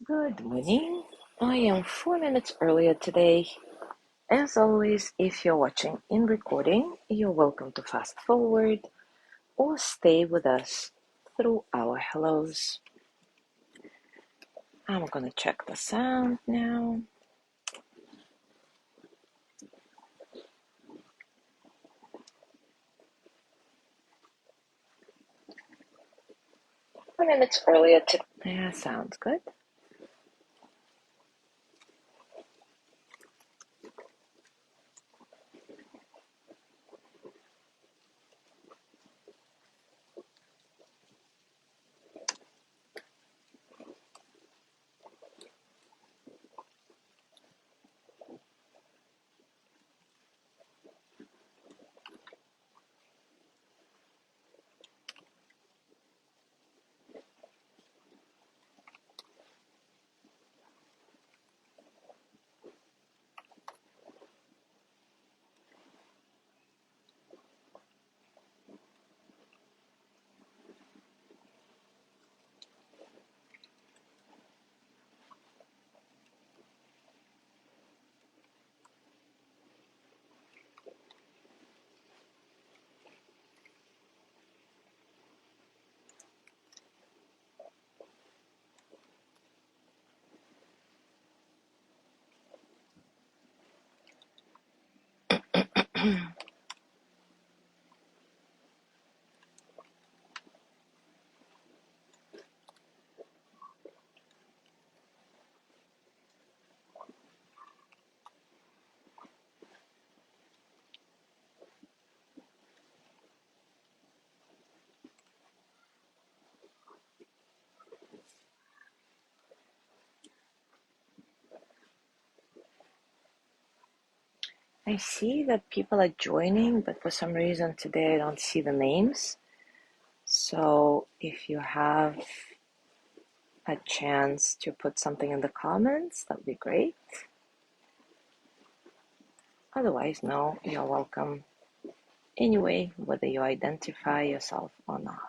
Good morning. I am 4 minutes earlier today. As always, if you're watching in recording, you're welcome to fast forward or stay with us through our hellos. I'm gonna check the sound now. Minutes earlier today. Yeah, sounds good. I see that people are joining, but for some reason today I don't see the names. So if you have a chance to put something in the comments, that would be great. Otherwise, no, you're welcome anyway, whether you identify yourself or not.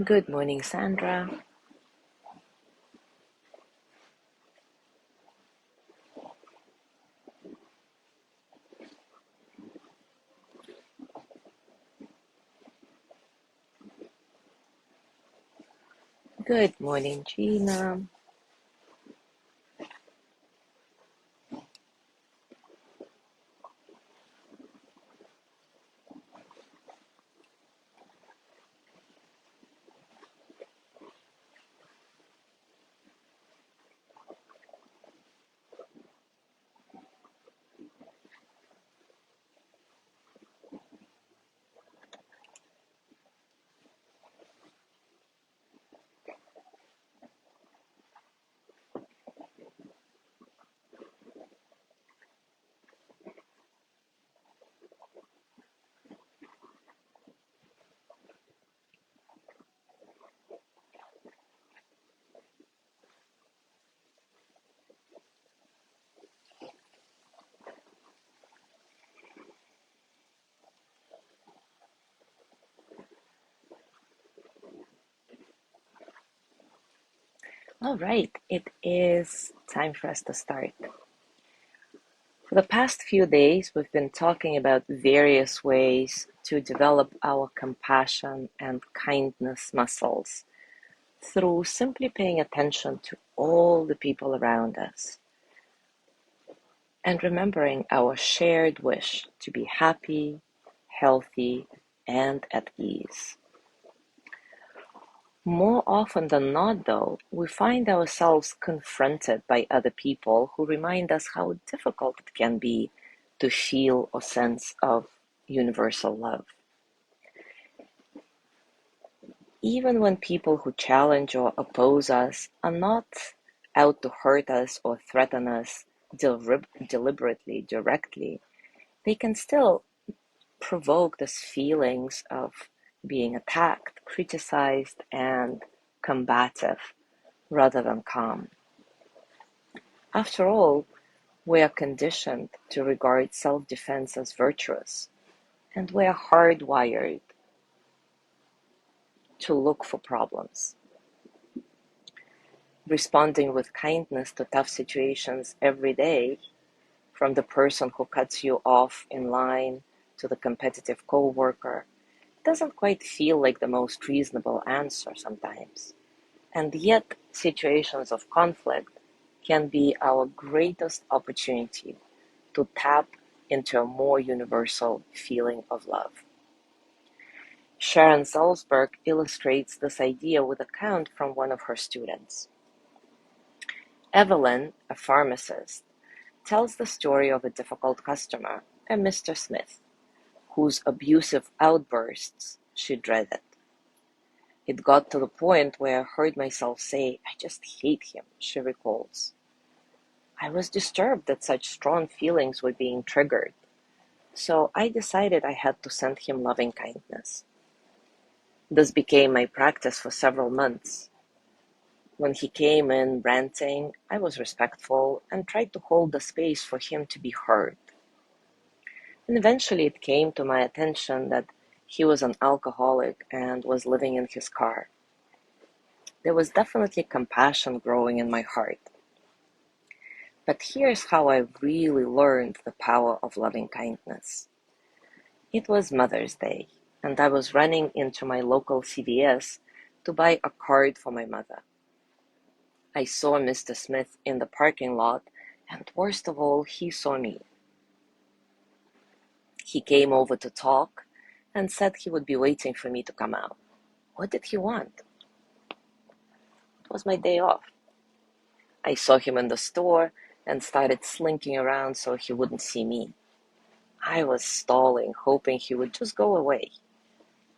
Good morning, Sandra. Good morning, Gina. All right, it is time for us to start. For the past few days, we've been talking about various ways to develop our compassion and kindness muscles through simply paying attention to all the people around us and remembering our shared wish to be happy, healthy, and at ease. More often than not, though, we find ourselves confronted by other people who remind us how difficult it can be to feel a sense of universal love. Even when people who challenge or oppose us are not out to hurt us or threaten us deliberately, directly, they can still provoke these feelings of being attacked, criticized, and combative rather than calm. After all, we are conditioned to regard self-defense as virtuous, and we are hardwired to look for problems. Responding with kindness to tough situations every day, from the person who cuts you off in line to the competitive coworker, doesn't quite feel like the most reasonable answer sometimes. And yet, situations of conflict can be our greatest opportunity to tap into a more universal feeling of love. Sharon Salzberg illustrates this idea with a account from one of her students. Evelyn, a pharmacist, tells the story of a difficult customer, a Mr. Smith, whose abusive outbursts she dreaded. It got to the point where I heard myself say, "I just hate him," she recalls. I was disturbed that such strong feelings were being triggered, so I decided I had to send him loving kindness. This became my practice for several months. When he came in ranting, I was respectful and tried to hold the space for him to be heard. And eventually it came to my attention that he was an alcoholic and was living in his car. There was definitely compassion growing in my heart. But here's how I really learned the power of loving kindness. It was Mother's Day, and I was running into my local CVS to buy a card for my mother. I saw Mr. Smith in the parking lot, and worst of all, he saw me. He came over to talk and said he would be waiting for me to come out. What did he want? It was my day off. I saw him in the store and started slinking around so he wouldn't see me. I was stalling, hoping he would just go away.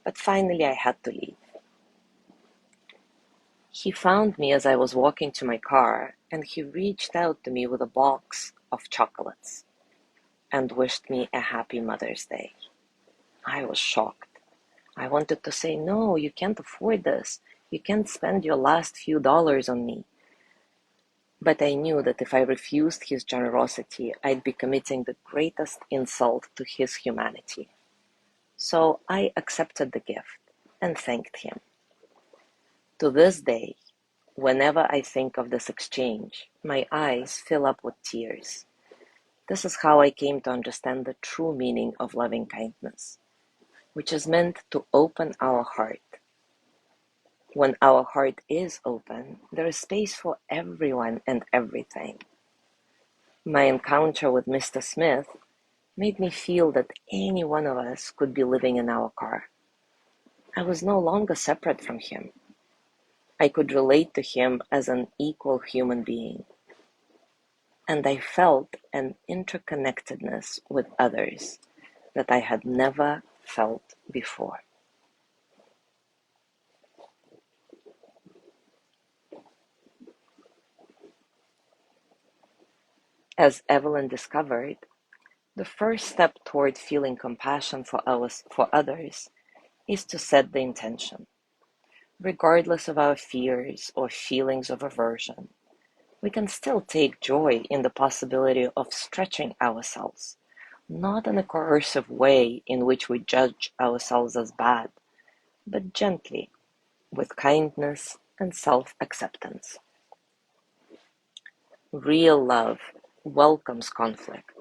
But finally I had to leave. He found me as I was walking to my car, and he reached out to me with a box of chocolates and wished me a happy Mother's Day. I was shocked. I wanted to say, "No, you can't afford this. You can't spend your last few dollars on me." But I knew that if I refused his generosity, I'd be committing the greatest insult to his humanity. So I accepted the gift and thanked him. To this day, whenever I think of this exchange, my eyes fill up with tears. This is how I came to understand the true meaning of loving kindness, which is meant to open our heart. When our heart is open, there is space for everyone and everything. My encounter with Mr. Smith made me feel that any one of us could be living in our car. I was no longer separate from him. I could relate to him as an equal human being. And I felt an interconnectedness with others that I had never felt before. As Evelyn discovered, the first step toward feeling compassion for others is to set the intention. Regardless of our fears or feelings of aversion, we can still take joy in the possibility of stretching ourselves, not in a coercive way in which we judge ourselves as bad, but gently, with kindness and self-acceptance. Real love welcomes conflict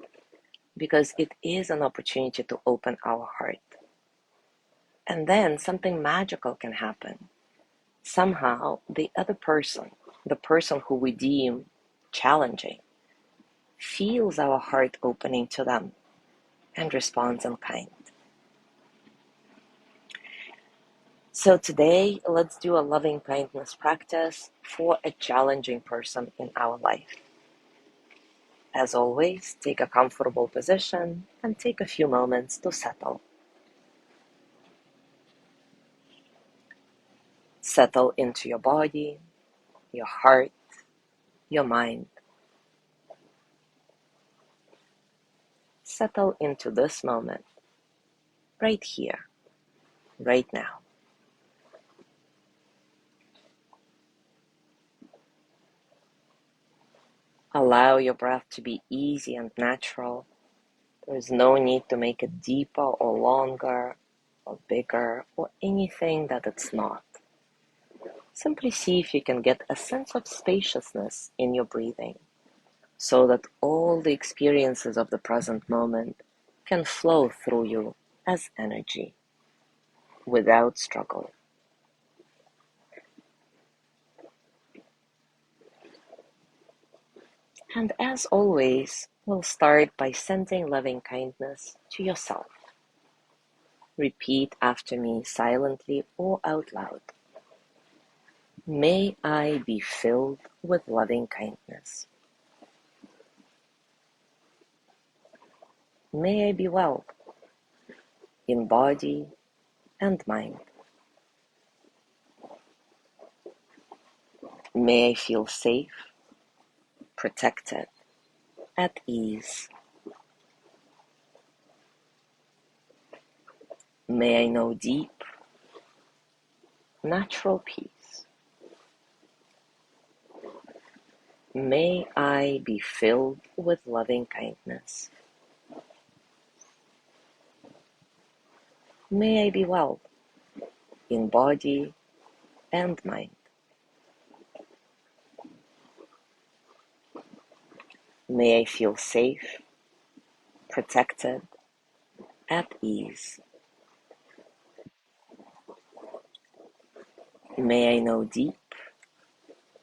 because it is an opportunity to open our heart. And then something magical can happen. Somehow, the other person, the person who we deem challenging, feels our heart opening to them and responds in kind. So today, let's do a loving kindness practice for a challenging person in our life. As always, take a comfortable position and take a few moments to settle. Settle into your body, your heart, your mind. Settle into this moment, right here, right now. Allow your breath to be easy and natural. There is no need to make it deeper or longer or bigger or anything that it's not. Simply see if you can get a sense of spaciousness in your breathing so that all the experiences of the present moment can flow through you as energy without struggle. And as always, we'll start by sending loving kindness to yourself. Repeat after me silently or out loud. May I be filled with loving kindness. May I be well in body and mind. May I feel safe, protected, at ease. May I know deep, natural peace. May I be filled with loving kindness. May I be well in body and mind. May I feel safe, protected, at ease. May I know deep,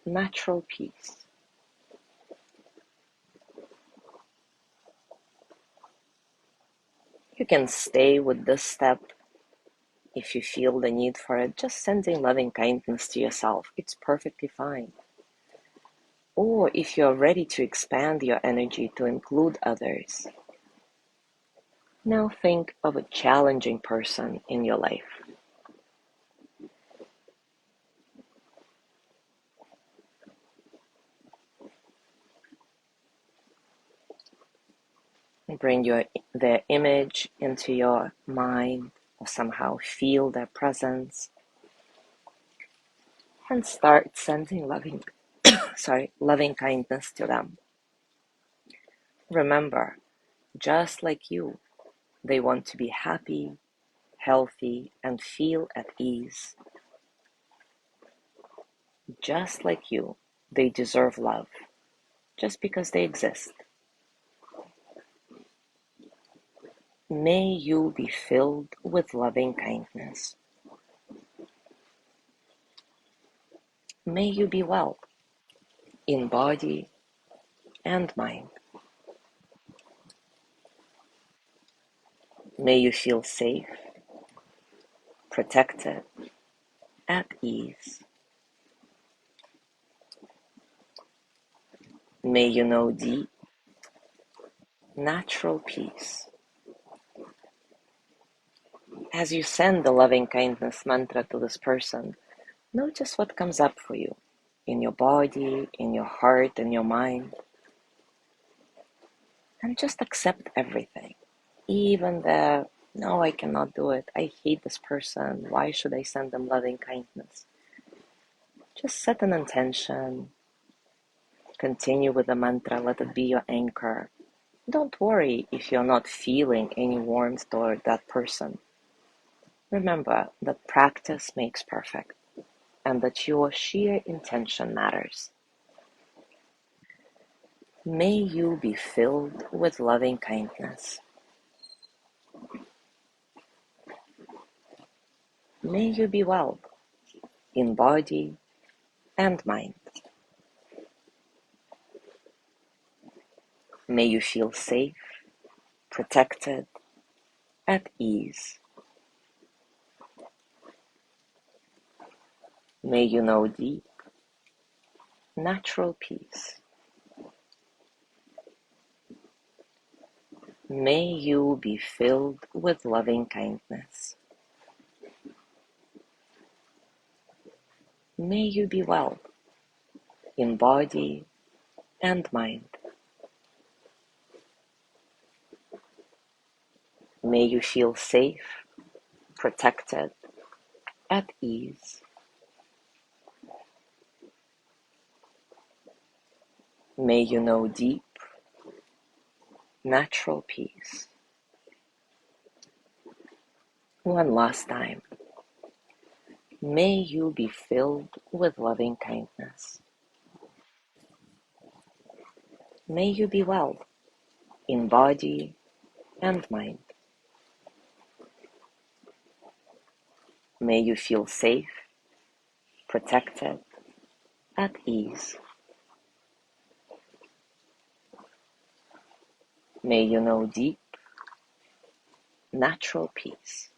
natural peace. You can stay with this step if you feel the need for it, just sending loving kindness to yourself. It's perfectly fine. Or if you're ready to expand your energy to include others, now think of a challenging person in your life. Bring their image into your mind or somehow feel their presence and start sending loving kindness to them. Remember, just like you, they want to be happy, healthy, and feel at ease. Just like you, they deserve love, just because they exist. May you be filled with loving kindness. May you be well in body and mind. May you feel safe, protected, at ease. May you know deep, natural peace. As you send the loving kindness mantra to this person, notice what comes up for you in your body, in your heart, in your mind, and just accept everything. Even the, no, I cannot do it. I hate this person. Why should I send them loving kindness? Just set an intention. Continue with the mantra. Let it be your anchor. Don't worry if you're not feeling any warmth toward that person. Remember that practice makes perfect and that your sheer intention matters. May you be filled with loving kindness. May you be well in body and mind. May you feel safe, protected, at ease. May you know deep, natural peace. May you be filled with loving kindness. May you be well in body and mind. May you feel safe, protected, at ease. May you know deep, natural peace. One last time. May you be filled with loving kindness. May you be well in body and mind. May you feel safe, protected, at ease. May you know deep, natural peace.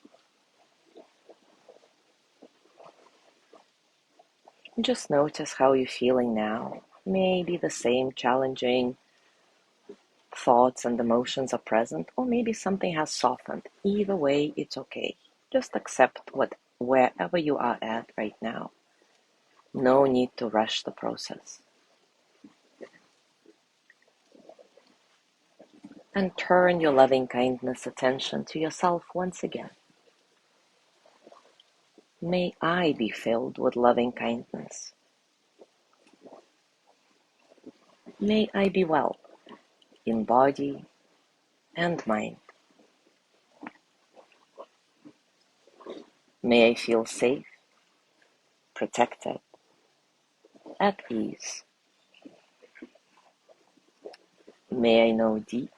Just notice how you're feeling now. Maybe the same challenging thoughts and emotions are present, or maybe something has softened. Either way, it's okay. Just accept wherever you are at right now. No need to rush the process. And turn your loving kindness attention to yourself once again. May I be filled with loving kindness. May I be well in body and mind. May I feel safe, protected, at ease. May I know deep,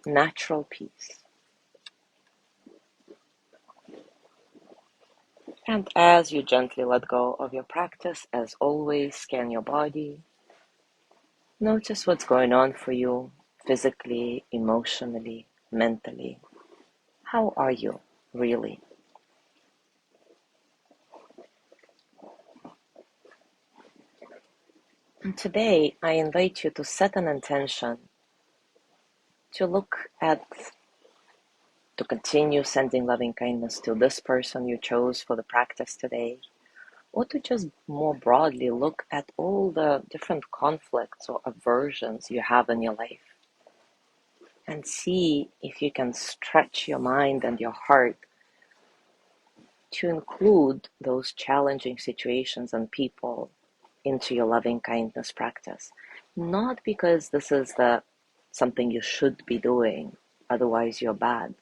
natural peace. And as you gently let go of your practice, as always, scan your body. Notice what's going on for you physically, emotionally, mentally. How are you really? And today, I invite you to set an intention to to continue sending loving kindness to this person you chose for the practice today, or to just more broadly look at all the different conflicts or aversions you have in your life and see if you can stretch your mind and your heart to include those challenging situations and people into your loving kindness practice. Not because this is something you should be doing, otherwise you're bad,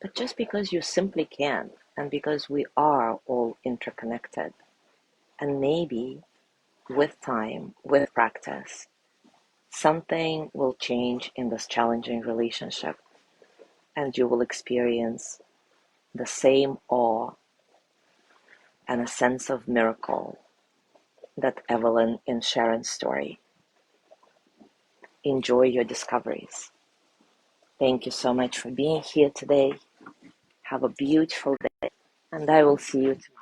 but just because you simply can, and because we are all interconnected. And maybe with time, with practice, something will change in this challenging relationship, and you will experience the same awe and a sense of miracle that Evelyn in Sharon's story. Enjoy your discoveries. Thank you so much for being here today. Have a beautiful day, and I will see you tomorrow.